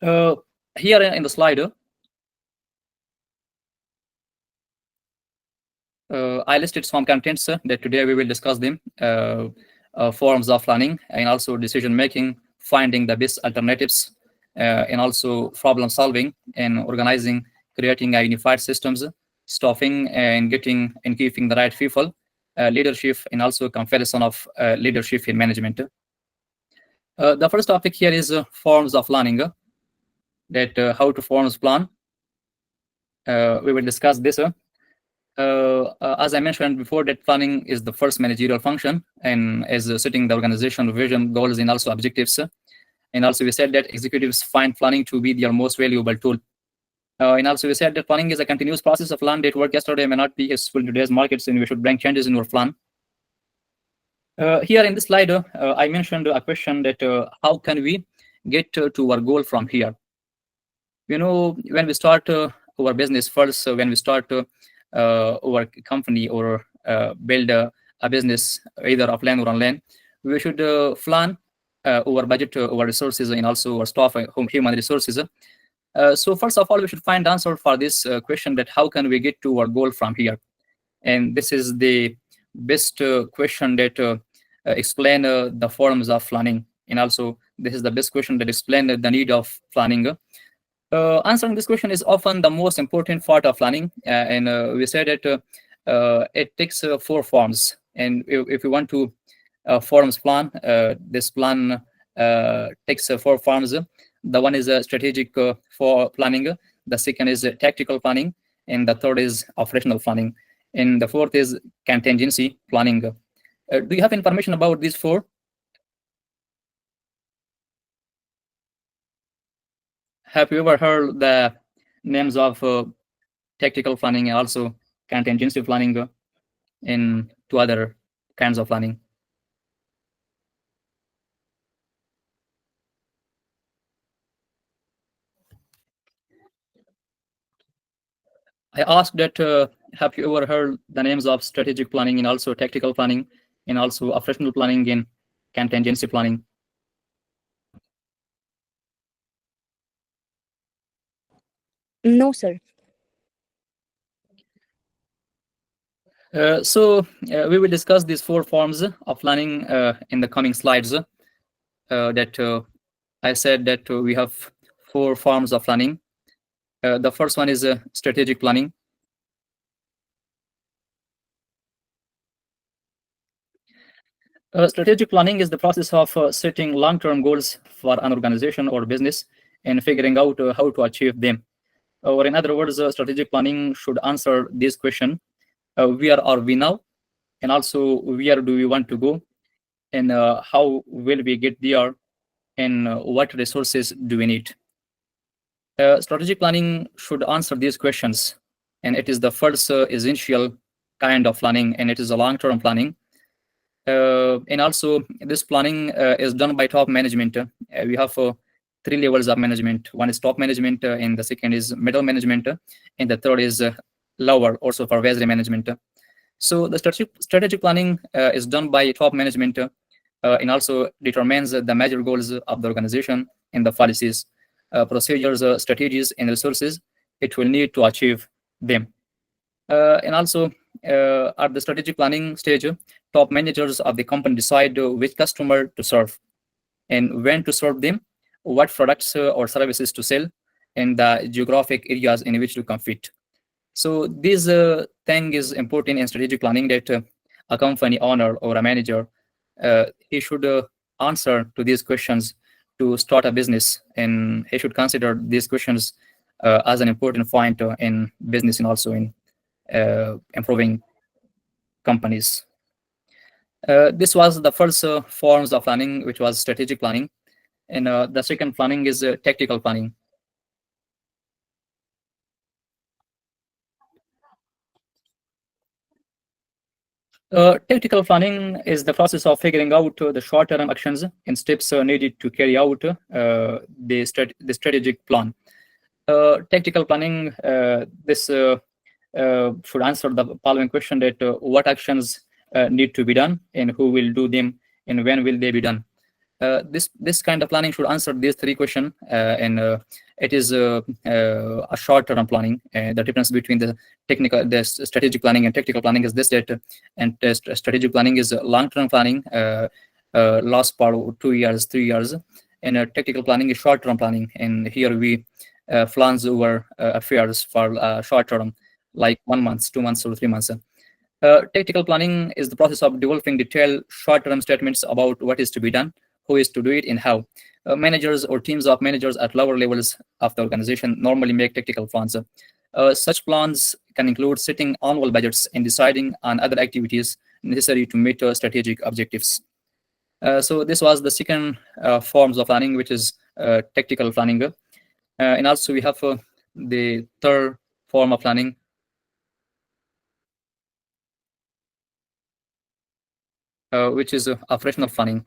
Here in the slide, I listed some contents that today we will discuss them. Forms of planning and also decision making, finding the best alternatives, and also problem solving and organizing, creating a unified systems, staffing and getting and keeping the right people, leadership, and also comparison of leadership in management. The first topic here is forms of planning. That how to form a plan. We will discuss this. As I mentioned before, that planning is the first managerial function and is setting the organization vision, goals, and also objectives. And also we said that executives find planning to be their most valuable tool. And also we said that planning is a continuous process of plan that worked yesterday may not be useful in today's markets, and we should bring changes in our plan. Here in this slide, I mentioned a question that how can we get to our goal from here? You know, when we start our business first, when we start our company or build a business either offline or online, we should plan our budget, our resources, and also our staff, human resources. So first of all, we should find answer for this question, that how can we get to our goal from here? And this is the best question that explain the forms of planning, and also this is the best question that explain the need of planning. Answering this question is often the most important part of planning, and we said that it takes 4 forms. And if you want to forms plan, this plan takes 4 forms. The one is strategic for planning, the second is tactical planning, and the third is operational planning, and the fourth is contingency planning. Do you have information about these 4? Have you ever heard the names of tactical planning and also contingency planning and 2 other kinds of planning? I asked that have you ever heard the names of strategic planning and also tactical planning and also operational planning and contingency planning? No, sir. So we will discuss these 4 forms of planning in the coming slides. That I said that we have 4 forms of planning. The first one is strategic planning. Strategic planning is the process of setting long-term goals for an organization or business and figuring out how to achieve them. Or in other words, strategic planning should answer this question: where are we now, and also where do we want to go, and how will we get there, and what resources do we need? Strategic planning should answer these questions, and it is the first essential kind of planning, and it is a long-term planning. And also this planning is done by top management. We have 3 levels of management. One is top management, and the second is middle management, and the third is lower, also supervisory management. So the strategic planning is done by top management and also determines the major goals of the organization and the policies, procedures, strategies, and resources it will need to achieve them. And also at the strategic planning stage, top managers of the company decide which customer to serve and when to serve them, what products or services to sell, and the geographic areas in which to compete. So this thing is important in strategic planning, that a company owner or a manager, he should answer to these questions to start a business, and he should consider these questions as an important point in business and also in improving companies. This was the first forms of planning, which was strategic planning, and the second planning is tactical planning. Tactical planning is the process of figuring out the short-term actions and steps needed to carry out the strategic plan. Tactical planning, this should answer the following question: that what actions need to be done, and who will do them, and when will they be done. This kind of planning should answer these three questions, and it is a short-term planning. The difference between the strategic planning and tactical planning is this: that and strategic planning is long-term planning, last part 2 years, 3 years, and tactical planning is short-term planning. And here we plans over affairs for short-term, like 1 month, 2 months, or 3 months. Tactical planning is the process of developing detailed short-term statements about what is to be done, who is to do it, and how. Managers or teams of managers at lower levels of the organization normally make tactical plans. Such plans can include setting annual budgets and deciding on other activities necessary to meet strategic objectives. So this was the second forms of planning, which is tactical planning. And also we have the third form of planning, which is operational planning.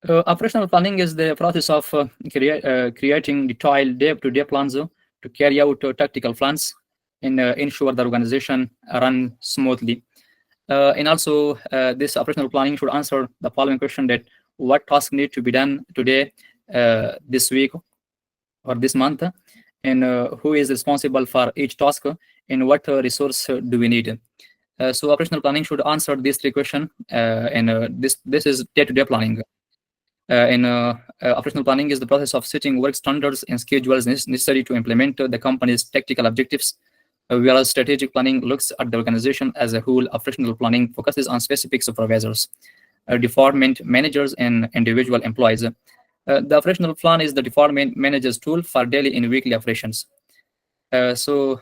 Operational planning is the process of creating detailed day-to-day plans to carry out tactical plans and ensure the organization run smoothly. And also, this operational planning should answer the following question: that what tasks need to be done today, this week, or this month, and who is responsible for each task, and what resource do we need. So operational planning should answer these three questions, and this is day-to-day planning. Operational planning is the process of setting work standards and schedules necessary to implement the company's tactical objectives. Whereas strategic planning looks at the organization as a whole, operational planning focuses on specific supervisors, department managers, and individual employees. The operational plan is the department manager's tool for daily and weekly operations. So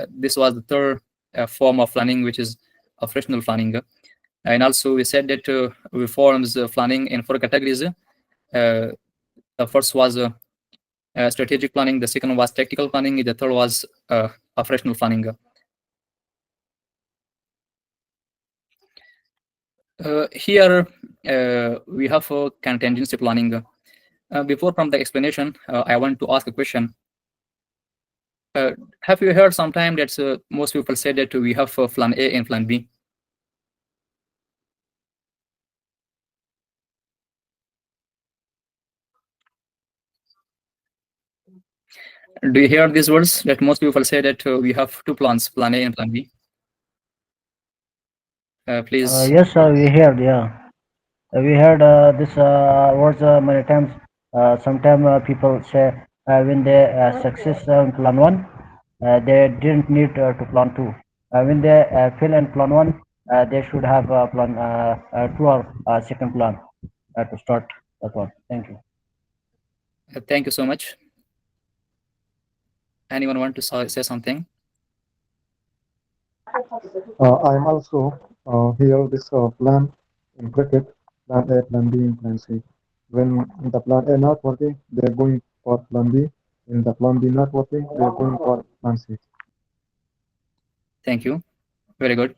this was the third form of planning, which is operational planning. And also we said that we forms planning in 4 categories. The first was strategic planning, the second was tactical planning, the third was operational planning. Here we have contingency planning. Before from the explanation, I want to ask a question. Have you heard sometime that most people say that we have plan A and plan B? Do you hear these words that most people say that we have 2 plans, plan A and plan B? Please. Yes, we heard. Yeah, we heard this words many times. Sometimes people say when they success in plan 1, they didn't need to plan 2. When they fail in plan 1, they should have plan 2 or second plan to start that one. Thank you. Thank you so much. Anyone want to say something? I'm also here this plan in bracket, plan A, plan B, and plan C. When the plan A not working, they're going for plan B. When the plan B not working, they're going for plan C. Thank you. Very good.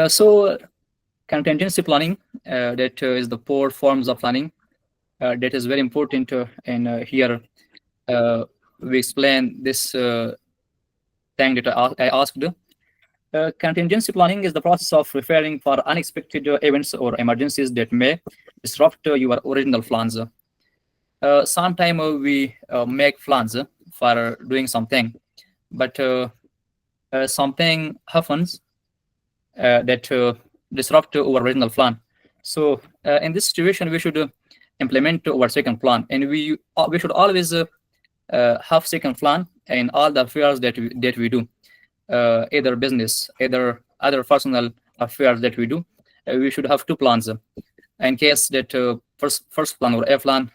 So contingency planning, that is the 4 forms of planning. That is very important, and here we explain this thing that I asked. Contingency planning is the process of preparing for unexpected events or emergencies that may disrupt your original plans. Sometimes we make plans for doing something, but something happens that disrupt our original plan. So in this situation, we should implement our second plan, and we should always have second plan in all the affairs that we do, either business, either other personal affairs that we do. We should have 2 plans in case that first plan or A plan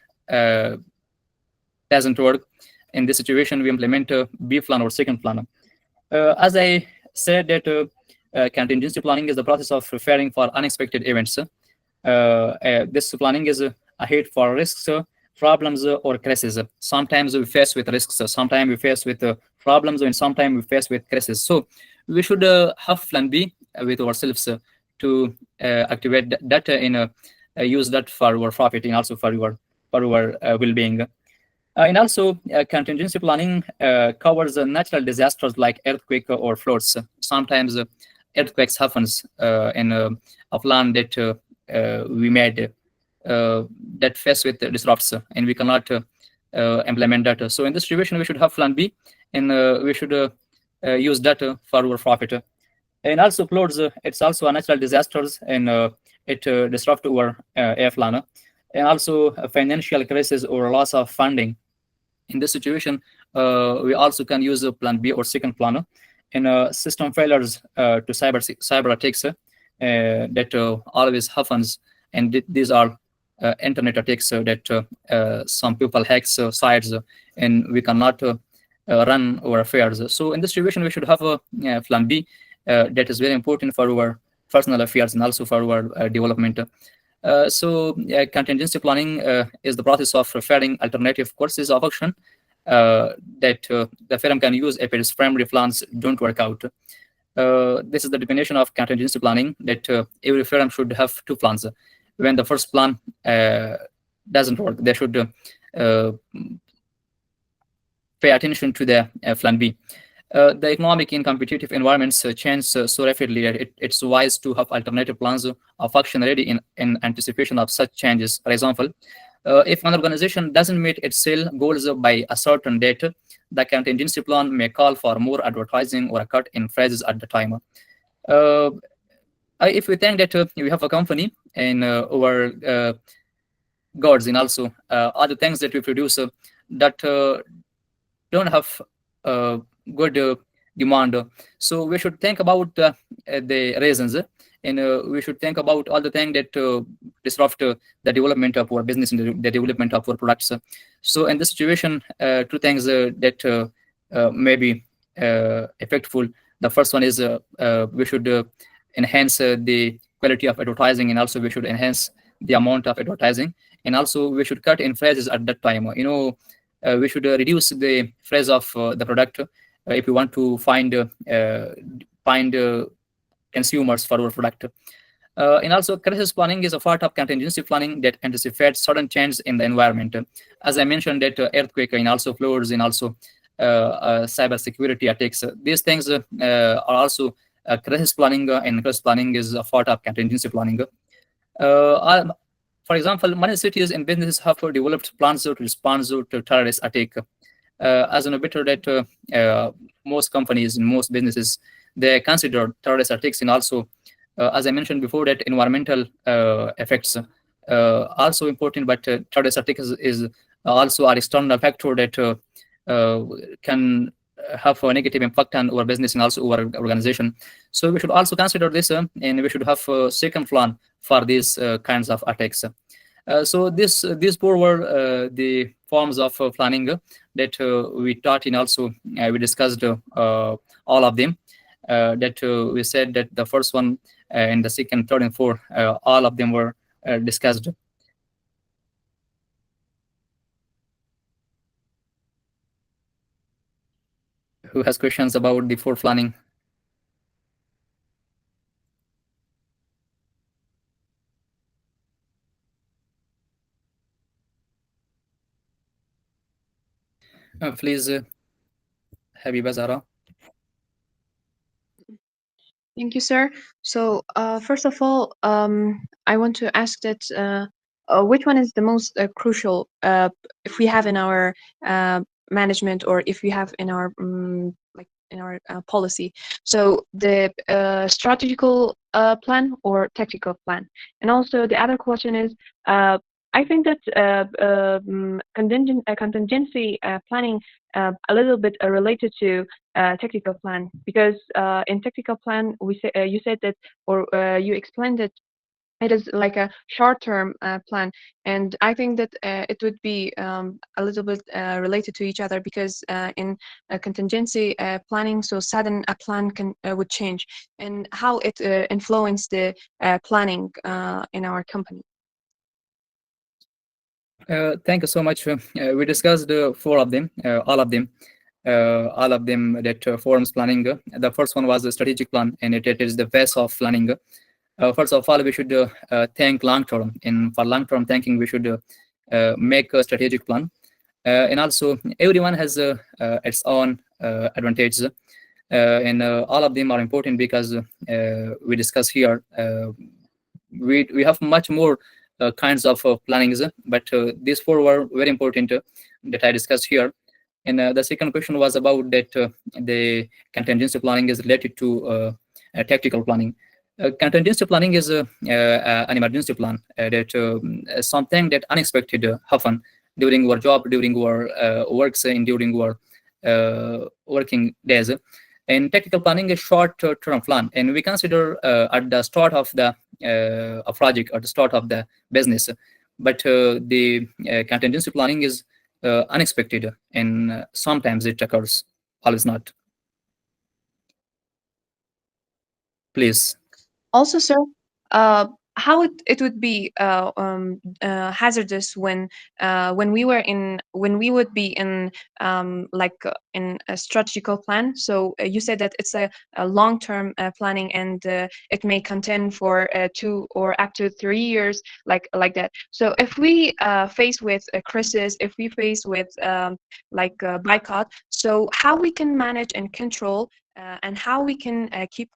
doesn't work. In this situation, we implement B plan or second plan. As I said, that contingency planning is the process of preparing for unexpected events. This planning is ahead for risks, problems, or crises. Sometimes we face with risks, sometimes we face with problems, and sometimes we face with crises. So we should have plan B with ourselves to activate that and use that for our profit and also for for our well-being. And also, contingency planning covers natural disasters like earthquake or floods. Sometimes earthquakes happens in a plan that we made that face with disrupts, and we cannot implement that. So in this situation, we should have plan B, and we should use that for our profit. And also floods, it's also a natural disasters, and it disrupts our air plan. And also a financial crisis or loss of funding. In this situation, we also can use a plan B or second plan. And system failures to cyber attacks that always happens, and these are internet attacks that some people hack sites, and we cannot run our affairs. So in this situation, we should have a plan B that is very important for our personal affairs and also for our development. So contingency planning is the process of preparing alternative courses of action that the firm can use if its primary plans don't work out. This is the definition of contingency planning, that every firm should have two plans. When the first plan doesn't work, they should pay attention to the plan B. The economic and competitive environments change so rapidly that it's wise to have alternative plans of action ready in anticipation of such changes. For example, if an organization doesn't meet its sale goals by a certain date, the contingency plan may call for more advertising or a cut in prices at the time. If we think that we have a company and our goods and also other things that we produce that don't have good demand, so we should think about the reasons, and we should think about all the things that disrupt the development of our business and the development of our products. So in this situation, two things that may be effectful. The first one is we should enhance the quality of advertising, and also we should enhance the amount of advertising, and also we should cut in prices at that time. We should reduce the price of the product if we want to find consumers for our product. And also, crisis planning is a part of contingency planning that anticipates sudden changes in the environment. As I mentioned, that earthquake and also floods and also cyber security attacks, these things are also crisis planning, and crisis planning is a part of contingency planning. For example, many cities and businesses have developed plans to respond to terrorist attack. As an better that most companies and most businesses, they consider terrorist attacks, and also, as I mentioned before, that environmental effects also important. But terrorist attacks is also an external factor that can have a negative impact on our business and also our organization. So we should also consider this, and we should have a second plan for these kinds of attacks. So these four were the forms of planning that we taught, and also we discussed all of them. That we said that the first one and the second, third, and fourth, all of them were discussed. Who has questions about the four planning? Please, Habiba Zara. Thank you, sir. So, first of all, I want to ask that which one is the most crucial if we have in our management, or if we have in our policy? So the strategical plan or tactical plan? And also the other question is, I think that contingency planning a little bit related to tactical plan, because in tactical plan we say you said that, or you explained that it is like a short-term plan, and I think that it would be a little bit related to each other, because in contingency planning, so sudden a plan would change, and how it influenced the planning in our company. Thank you so much. We discussed four of them, all of them that forms planning. The first one was the strategic plan, and it is the base of planning. First of all, we should think long term, and for long term thinking, we should make a strategic plan. And also, everyone has its own advantages, and all of them are important because we discuss here. We have much more kinds of plannings, but these four were very important that I discussed here. And the second question was about that the contingency planning is related to tactical planning. Contingency planning is an emergency plan that something that unexpected happen during our job, during our works, and during our working days. And tactical planning is short-term plan, and we consider at the start of the a project or the start of the business. But the contingency planning is unexpected, and sometimes it occurs, always not. Please. Also, sir, how it would be hazardous when we would be in in a strategical plan. So you said that it's a long-term planning, and it may contain for 2 or up to 3 years, like that. So if we face with a crisis, if we face with boycott, so how we can manage and control and how we can keep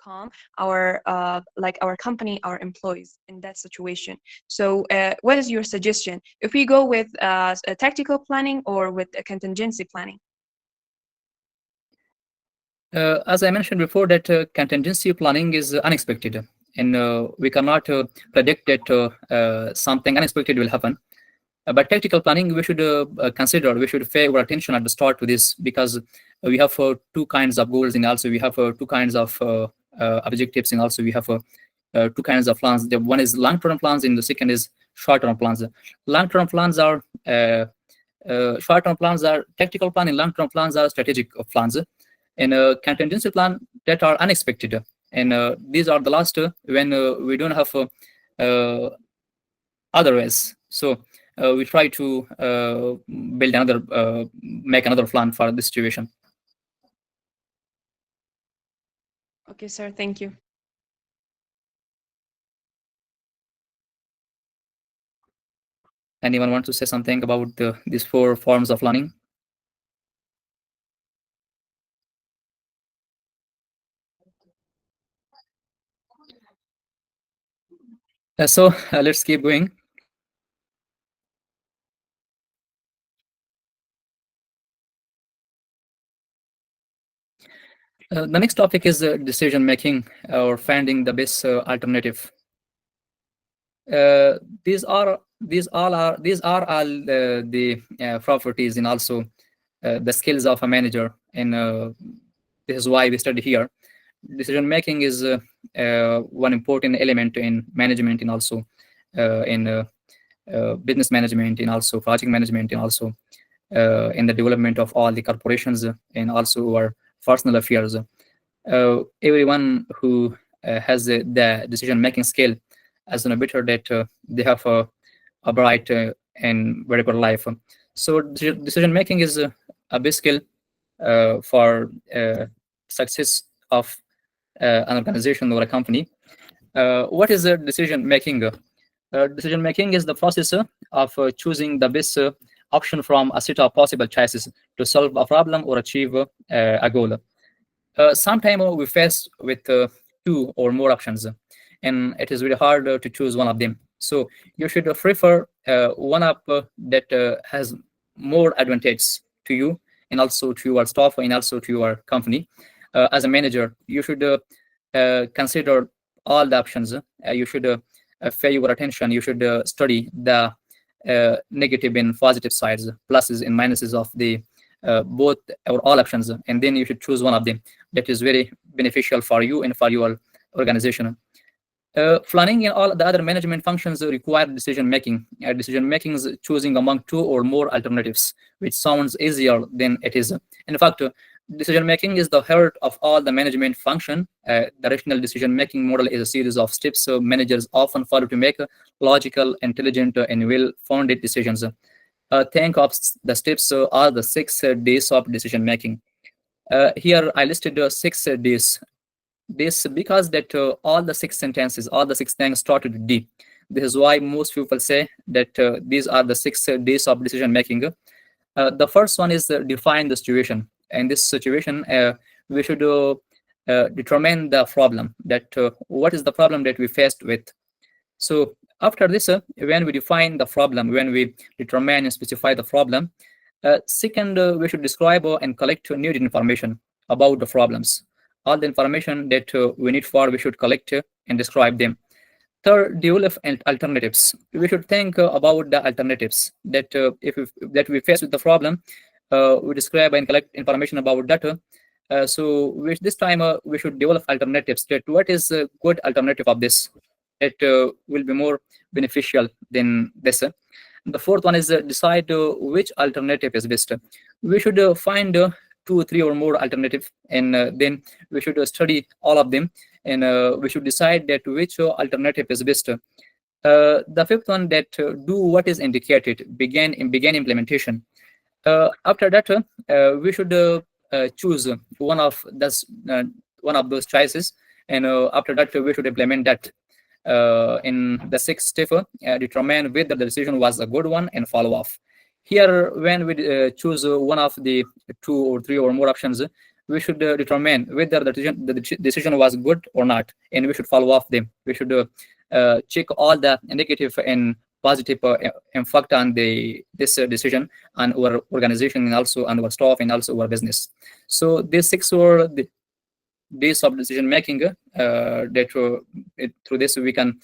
calm our our company, our employees in that situation. So what is your suggestion if we go with a tactical planning or with a contingency planning? As I mentioned before, that contingency planning is unexpected, and we cannot predict that something unexpected will happen. But tactical planning, we should consider, we should pay our attention at the start to this, because we have 2 kinds of goals, and also we have 2 kinds of objectives, and also we have 2 kinds of plans. The one is long-term plans, and the second is short-term plans. Long-term plans are short-term plans are tactical plan, and long-term plans are strategic plans. And contingency plan that are unexpected, and these are the last when we don't have other ways. So we try to build another, make another plan for this situation. Okay, sir. Thank you. Anyone want to say something about these 4 forms of learning? So let's keep going. The next topic is decision making, or finding the best alternative. These are all the properties, and also the skills of a manager, and this is why we study here. Decision making is one important element in management, and also in business management, and also project management, and also in the development of all the corporations, and also our personal affairs. Everyone who has the decision making skill as an better that they have a bright and very good life. So decision making is a big skill for success of an organization or a company. What is decision making? Decision making is the process of choosing the best option from a set of possible choices to solve a problem or achieve a goal. Sometimes we face with 2 or more options, and it is really hard to choose one of them. So you should prefer one up that has more advantage to you, and also to your staff, and also to your company. As a manager, you should consider all the options. You should pay your attention. You should study the negative and positive sides, pluses and minuses of the both or all options, and then you should choose one of them that is very beneficial for you and for your organization. Planning and all the other management functions require decision making. Decision making is choosing among 2 or more alternatives, which sounds easier than it is. In fact, decision making is the heart of all the management function. The rational decision making model is a series of steps managers often follow to make logical, intelligent, and well-founded decisions. Think of the steps are the 6 Ds of decision making. Here I listed 6 Ds. This because that all the 6 sentences, all the 6 things started with D. This is why most people say that these are the 6 Ds of decision making. The first one is define the situation. In this situation, we should determine the problem, that what is the problem that we faced with. So after this, when we define the problem, when we determine and specify the problem, second, we should describe and collect new information about the problems. All the information that we need for, we should collect and describe them. Third, develop alternatives. We should think about the alternatives that that we face with the problem. We describe and collect information about that. So this time we should develop alternatives. That what is a good alternative of this that will be more beneficial than this. The fourth one is decide which alternative is best. We should find 2, 3 or more alternatives, and then we should study all of them, and we should decide that which alternative is best. The fifth one, that do what is indicated, begin implementation. After that, we should choose one of those choices, and after that we should implement that. In the 6th step, determine whether the decision was a good one and follow up. Here, when we choose one of the 2 or 3 or more options, we should determine whether the decision was good or not, and we should follow up them. We should check all the negative and positive impact on this decision on our organization, and also on our staff, and also our business. So these 6 were the base of decision making. That through this we can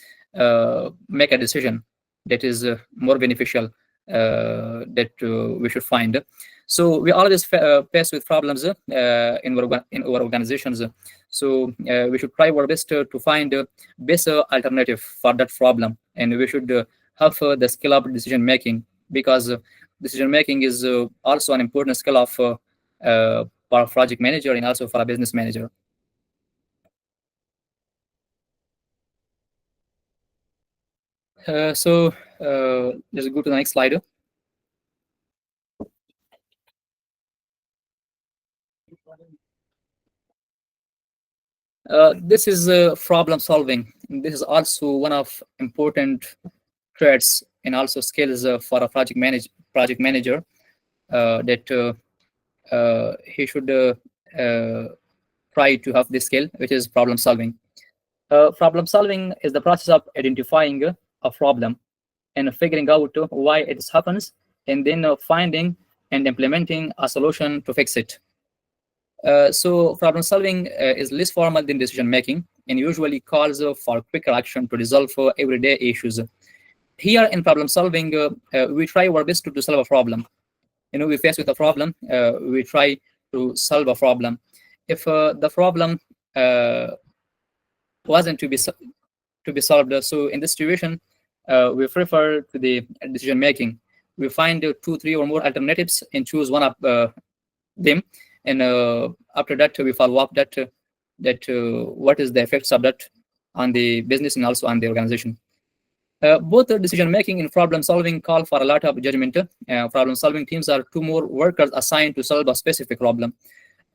make a decision that is more beneficial, that we should find. So we always face with problems in our organizations. So we should try our best to find the best alternative for that problem, and we should have the skill of decision making, because decision making is also an important skill of for a project manager and also for a business manager. So let's go to the next slide. This is problem solving. This is also one of important traits and also skills for a project manager, that he should try to have this skill, which is problem solving. Problem solving is the process of identifying a problem and figuring out why it happens, and then finding and implementing a solution to fix it. So problem solving is less formal than decision making, and usually calls for quicker action to resolve everyday issues. Here in problem solving, we try our best to solve a problem. We face with a problem, we try to solve a problem. If the problem wasn't to be solved, so in this situation, we prefer to the decision making. We find 2, 3 or more alternatives and choose one of them, and after that we follow up that what is the effects of that on the business and also on the organization. Both the decision making and problem solving call for a lot of judgment. Problem solving teams are 2 more workers assigned to solve a specific problem.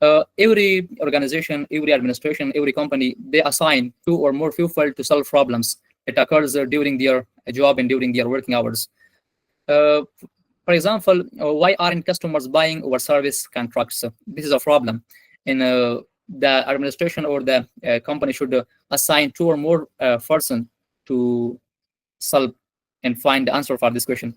Every organization, every administration, every company, they assign 2 or more people to solve problems that occurs during their job and during their working hours. For example, why aren't customers buying our service contracts? This is a problem, and the administration or the company should assign 2 or more persons to solve and find the answer for this question.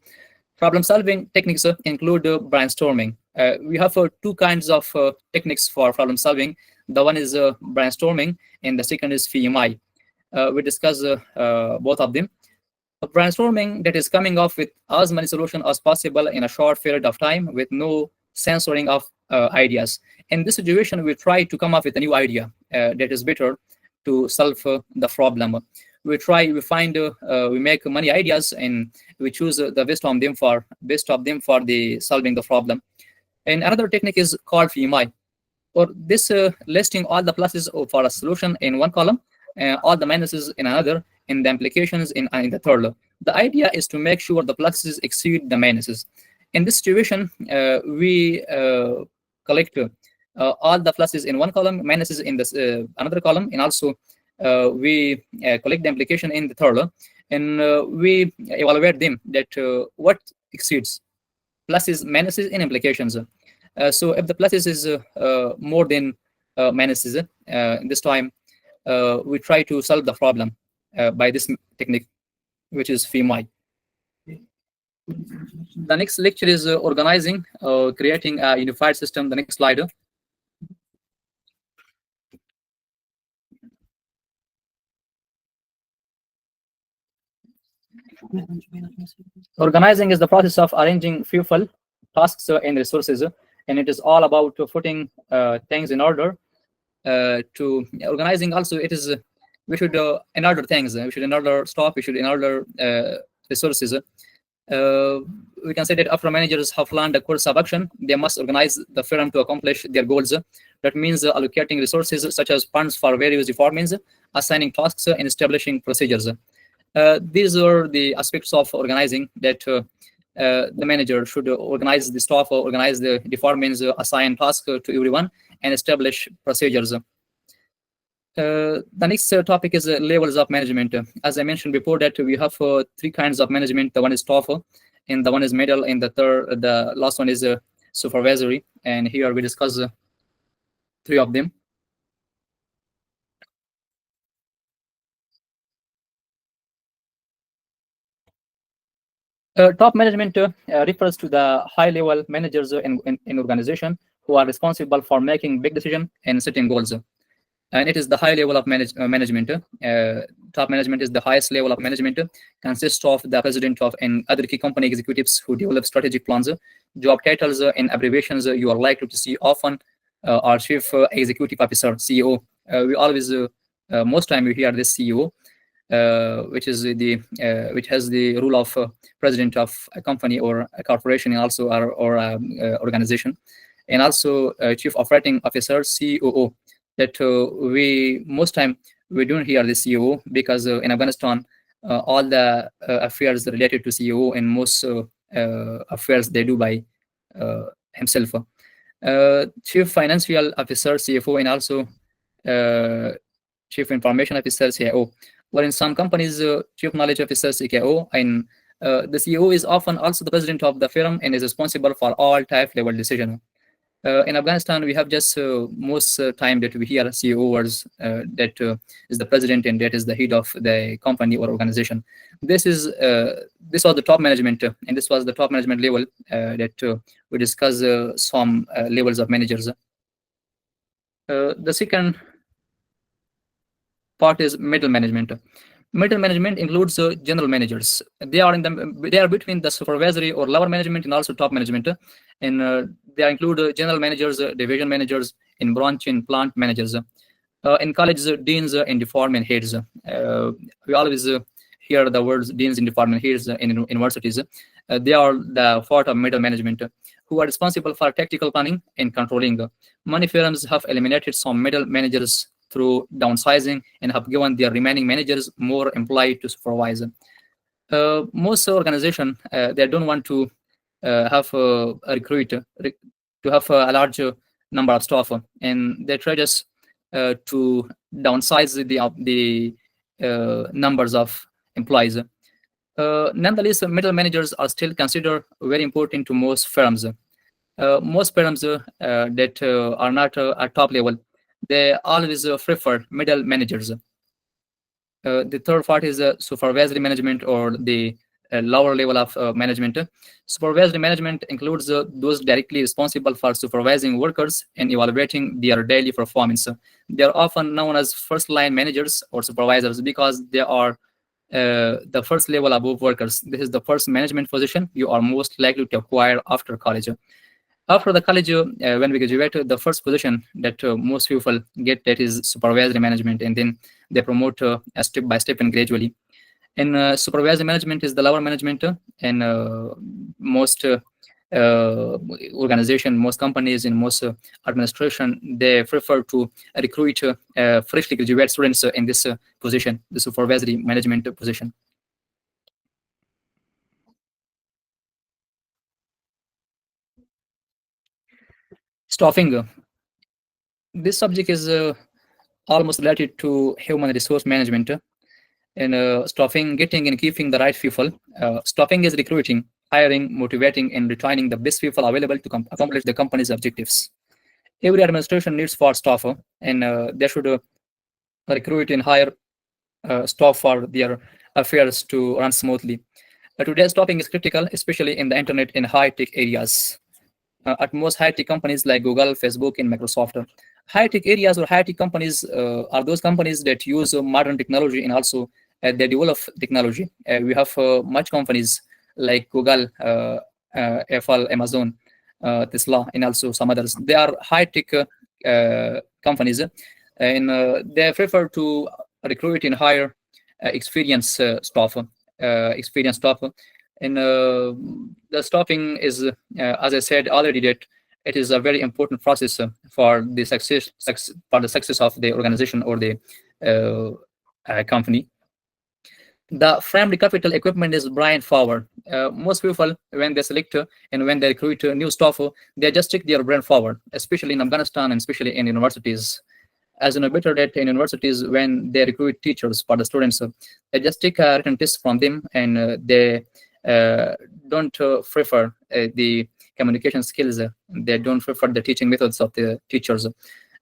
Problem solving techniques include brainstorming. We have 2 kinds of techniques for problem solving. The one is brainstorming, and the second is VMI. We discuss both of them. Brainstorming, that is coming up with as many solutions as possible in a short period of time with no censoring of ideas. In this situation, we try to come up with a new idea that is better to solve the problem. We make many ideas, and we choose the best of them for the solving the problem. And another technique is called VMI, or this listing all the pluses for a solution in one column, all the minuses in another, and the implications in the third. The idea is to make sure the pluses exceed the minuses. In this situation, we collect all the pluses in one column, minuses in this another column, and also we collect the implication in the third, and we evaluate them that what exceeds pluses, minuses, and implications. So if the pluses is more than minuses, this time we try to solve the problem by this technique, which is FEMI. The next lecture is organizing, creating a unified system. The next slide. Organizing is the process of arranging people, tasks, and resources, and it is all about putting things in order. To organizing also, it is we should in order things. We should in order stuff. We should in order resources. We can say that after managers have planned a course of action, they must organize the firm to accomplish their goals. That means allocating resources such as funds for various departments, assigning tasks, and establishing procedures. These are the aspects of organizing that the manager should organize the staff, organize the departments, assign tasks to everyone, and establish procedures. The next topic is levels of management. As I mentioned before, that we have three kinds of management. The one is top, and the one is middle, and the last one is supervisory. And here we discuss three of them. Top management refers to the high-level managers in organization who are responsible for making big decisions and setting goals. And it is the high level of management. Top management is the highest level of management. Consists of the president of and other key company executives who develop strategic plans. Job titles and abbreviations you are likely to see often are Chief Executive Officer, CEO. We always, most time we hear this CEO, which is which has the role of president of a company or a corporation, and also or organization, and also Chief Operating Officer, COO. That we most time we don't hear the CEO because in Afghanistan all the affairs related to CEO and most affairs they do by himself. Chief Financial Officer, CFO, and also Chief Information Officer, CIO. But in some companies, Chief Knowledge Officer, CKO, and the CEO is often also the president of the firm and is responsible for all type level decision. In Afghanistan, we have just most time that we hear CEO words that is the president and that is the head of the company or organization. This was the top management, and this was the top management level that we discuss some levels of managers. The second part is middle management. Middle management includes general managers. They are between the supervisory or lower management and also top management, and they include general managers, division managers, in branch and plant managers. In college, deans and department heads. We always hear the words deans and department heads in universities. They are the part of middle management who are responsible for tactical planning and controlling. Many firms have eliminated some middle managers through downsizing and have given their remaining managers more employees to supervise. Most organizations they don't want to have a recruit to have a large number of staff, and they try just to downsize the numbers of employees. Nonetheless, middle managers are still considered very important to most firms. Most firms that are not at top level, they always prefer middle managers. The third part is supervisory management, or the lower level of management. Supervisory management includes those directly responsible for supervising workers and evaluating their daily performance. They are often known as first-line managers or supervisors because they are the first level above workers. This is the first management position you are most likely to acquire after college. After the college, when we graduate, the first position that most people get, that is supervisory management, and then they promote step by step and gradually. And supervisory management is the lower management, and most organization, most companies, and most administration, they prefer to recruit freshly graduate students in this position, the supervisory management position. Staffing. This subject is almost related to human resource management. in staffing, getting and keeping the right people. Staffing is recruiting, hiring, motivating, and retaining the best people available to accomplish the company's objectives. Every administration needs for staff, and they should recruit and hire staff for their affairs to run smoothly. Today's staffing is critical, especially in the internet and high-tech areas. At most high-tech companies like Google, Facebook, and Microsoft. High-tech areas or high-tech companies are those companies that use modern technology and also they develop technology. We have much companies like Google, Apple, Amazon, Tesla, and also some others. They are high-tech companies, and they prefer to recruit and hire experienced staff. And the staffing is, as I said already, that it is a very important process for the success of the organization or the company. The primary capital equipment is brain power. Most people, when they select and when they recruit new staff, they just take their brain power, especially in Afghanistan and especially in universities. As you know better that in universities, when they recruit teachers for the students, they just take a written test from them, and they don't prefer the communication skills. They don't prefer the teaching methods of the teachers.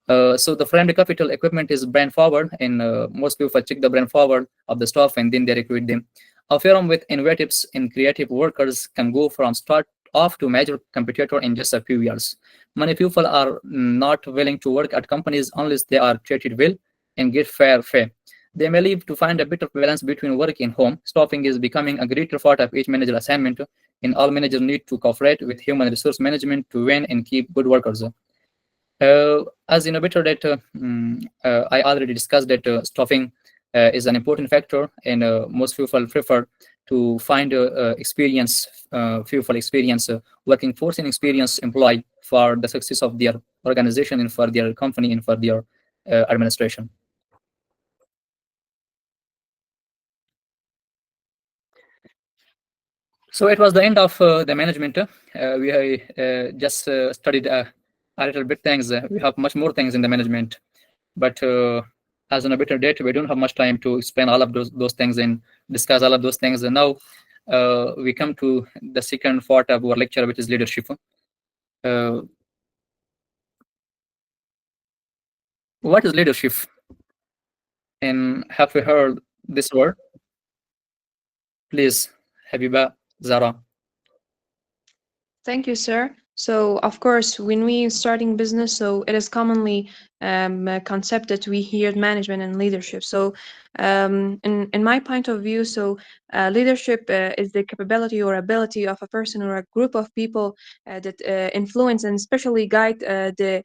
So the primary capital equipment is brain power, and most people check the brain power of the staff and then they recruit them. A firm with innovative and creative workers can go from start off to major competitor in just a few years. Many people are not willing to work at companies unless they are treated well and get fair pay. They may leave to find a better balance between work and home. Staffing is becoming a greater part of each manager assignment, and all managers need to cooperate with human resource management to win and keep good workers. As you know better that I already discussed that staffing is an important factor, and most people prefer to find working force and experienced employee for the success of their organization and for their company and for their administration. So it was the end of the management. We just studied a little bit things. We have much more things in the management, but as on a better date, we don't have much time to explain all of those things and discuss all of those things. And now we come to the second part of our lecture, which is leadership. What is leadership? And have you heard this word? Please, Habiba, Zara. Thank you, sir. So, of course, when we starting business, so it is commonly a concept that we hear management and leadership. So, in my point of view, so leadership is the capability or ability of a person or a group of people that influence and especially guide the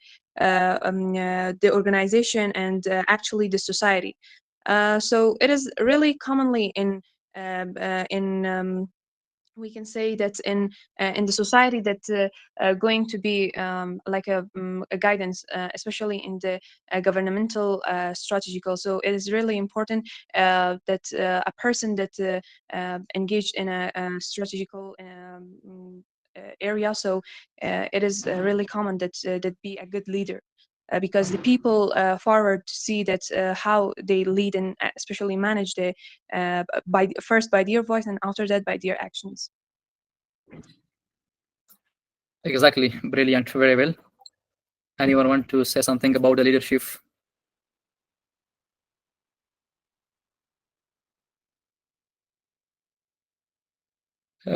organization and actually the society. So, it is really commonly in we can say that in the society that going to be like a guidance, especially in the governmental strategical. So it is really important that a person that engaged in a strategical area. So it is really common that that be a good leader. Because the people forward see that how they lead and especially manage the first by their voice and after that by their actions. Exactly, brilliant, very well. Anyone want to say something about the leadership?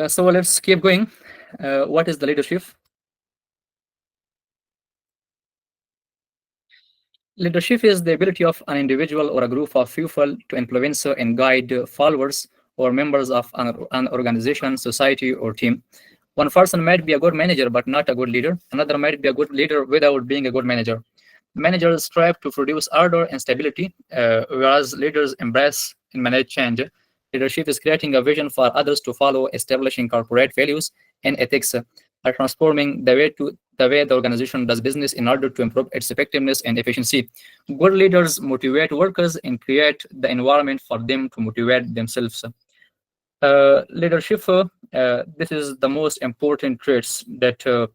So let's keep going. What is the leadership? Leadership is the ability of an individual or a group of people to influence and guide followers or members of an organization, society, or team. One person might be a good manager but not a good leader. Another might be a good leader without being a good manager. Managers strive to produce order and stability, whereas leaders embrace and manage change. Leadership is creating a vision for others to follow, establishing corporate values and ethics, transforming the way the organization does business in order to improve its effectiveness and efficiency. Good leaders motivate workers and create the environment for them to motivate themselves. Leadership, this is the most important traits that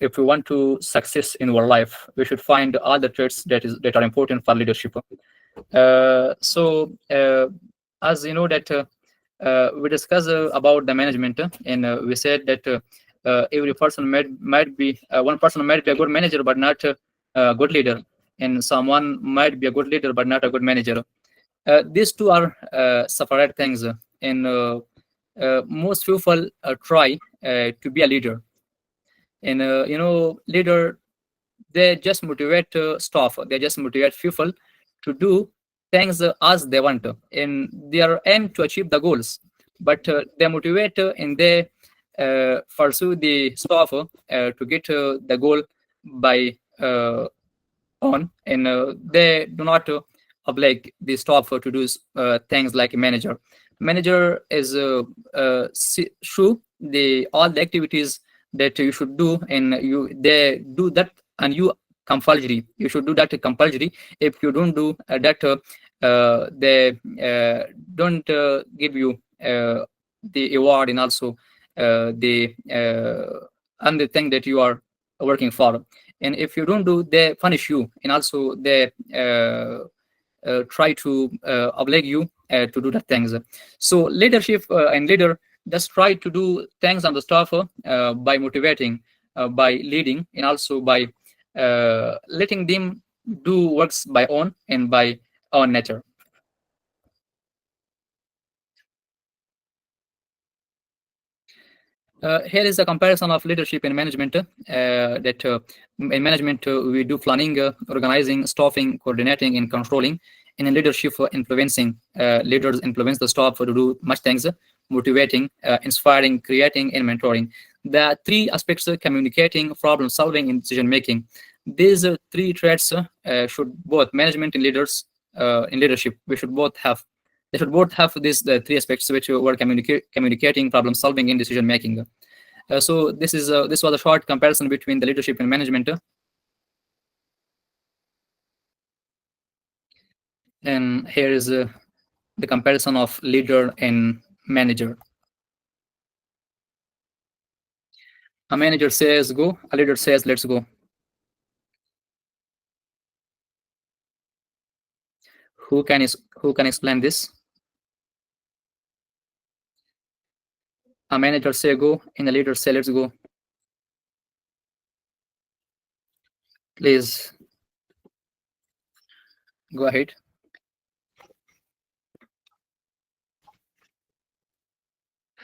if we want to success in our life, we should find all the traits that are important for leadership. So as you know that we discussed about the management, and we said that every person might be one person might be a good manager but not a good leader, and someone might be a good leader but not a good manager. These two are separate things, and most people try to be a leader, and leader, they just motivate staff, they just motivate people to do things as they want, and they are aim to achieve the goals, but they motivate and they pursue the staff to get the goal by on, and they do not oblige the staff to do things like a manager. Manager is show the all the activities that you should do, and they do that, and you compulsory, you should do that compulsory. If you don't do that, they don't give you the award, and also the and the thing that you are working for. And if you don't do, they punish you, and also they try to oblige you to do the things. So leadership and leader just try to do things on the staff by motivating, by leading, and also by letting them do works by own and by own nature. Here is a comparison of leadership and management. That in management we do planning, organizing, staffing, coordinating, and controlling. And in leadership, influencing. Leaders influence the staff to do much things, motivating, inspiring, creating, and mentoring. The three aspects: communicating, problem solving, and decision making. These three traits should both management and leaders in leadership, we should both have. They should both have these three aspects, which were communicating, problem solving, and decision making. So this was a short comparison between the leadership and management. And here is the comparison of leader and manager. A manager says go, a leader says let's go. Who can explain this? A manager say go, and a leader say let's go. Please go ahead.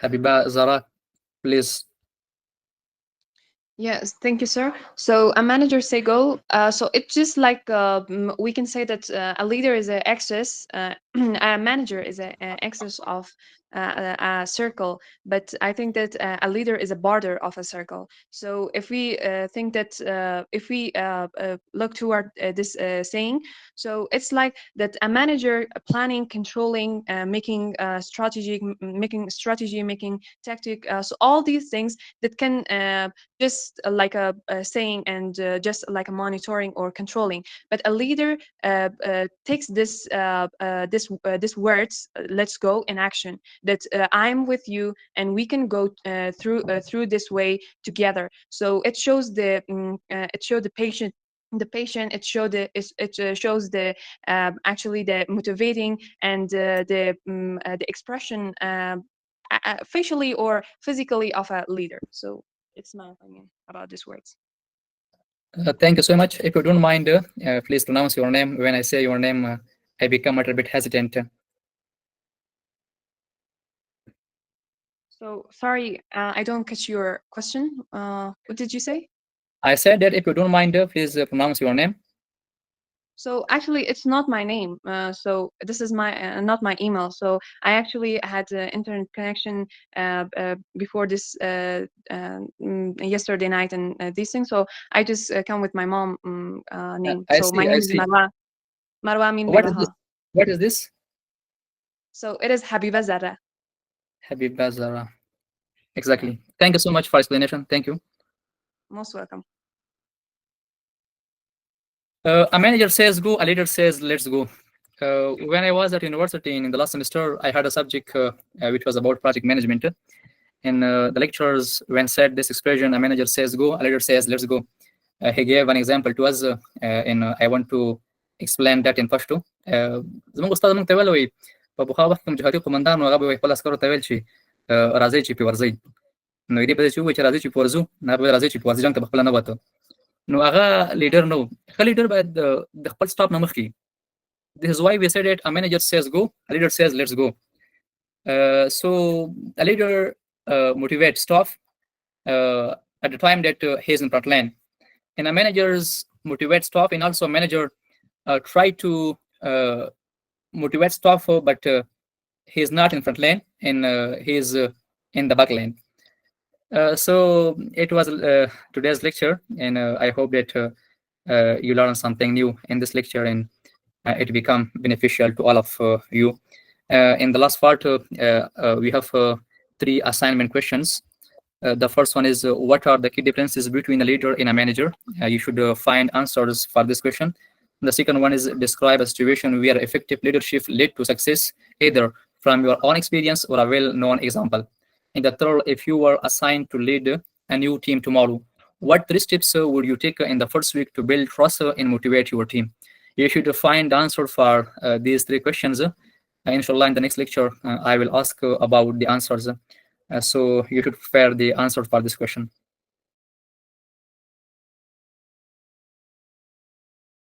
Habiba Zara, please. Yes, thank you, sir. So a manager say go. So it's just like we can say that a leader is an axis, a manager is an axis of a circle. But I think that a leader is a border of a circle. So if we think that if we look toward this saying, so it's like that a manager planning, controlling, making strategy, making tactic. So all these things that can just like a saying and just like a monitoring or controlling. But a leader takes this words, let's go, in action, that I'm with you and we can go through this way together. So it shows the patient, it shows the actually the motivating and the expression facially or physically of a leader. So it's my opinion about these words. Thank you so much. If you don't mind, please pronounce your name. When I say your name, I become a little bit hesitant. So sorry, I don't catch your question. What did you say? I said that if you don't mind, please pronounce your name. So actually, it's not my name. So this is my not my email. So I actually had internet connection before this yesterday night and these things. So I just come with my mom name. So my name is Marwa. Marwa means What is this? So it is Habiba Zara. Habiba Zara. Exactly. Thank you so much for explanation. Thank you. Most welcome. A manager says go, a leader says let's go. When I was at university in the last semester, I had a subject which was about project management. And the lecturers, when said this expression, a manager says go, a leader says let's go, he gave an example to us, and I want to explain that in Pashto. زموږ استاد موږ ته ویل وی په پخوا وخت کې جهادي قومندان هغه به خپل عسکرو ته ویل چې راځي چې په ورځي، نو دې په دې چې وایي چې راځي چې په ورځو، نه به راځي چې په ورځي جنګ ته خپل نه وته. نو هغه لیډر نو، ښه لیډر باید د خپل سټاف نه مخکې. This is why we said that a manager says go, a leader says let's go. So a leader motivates staff at the time that he is in front line, and a manager's motivate staff, and also a manager try to motivate staff, but he is not in front line, and he is in the back line. So it was today's lecture, and I hope that you learn something new in this lecture, and it become beneficial to all of you. In the last part, we have 3 assignment questions. The first one is, what are the key differences between a leader and a manager? You should find answers for this question. The second one is, describe a situation where effective leadership led to success, either from your own experience or a well-known example. And the third, if you were assigned to lead a new team tomorrow, what 3 steps would you take in the first week to build trust and motivate your team? You should find the answer for these 3 questions. Inshallah, in the next lecture, I will ask about the answers. So you should prepare the answer for this question.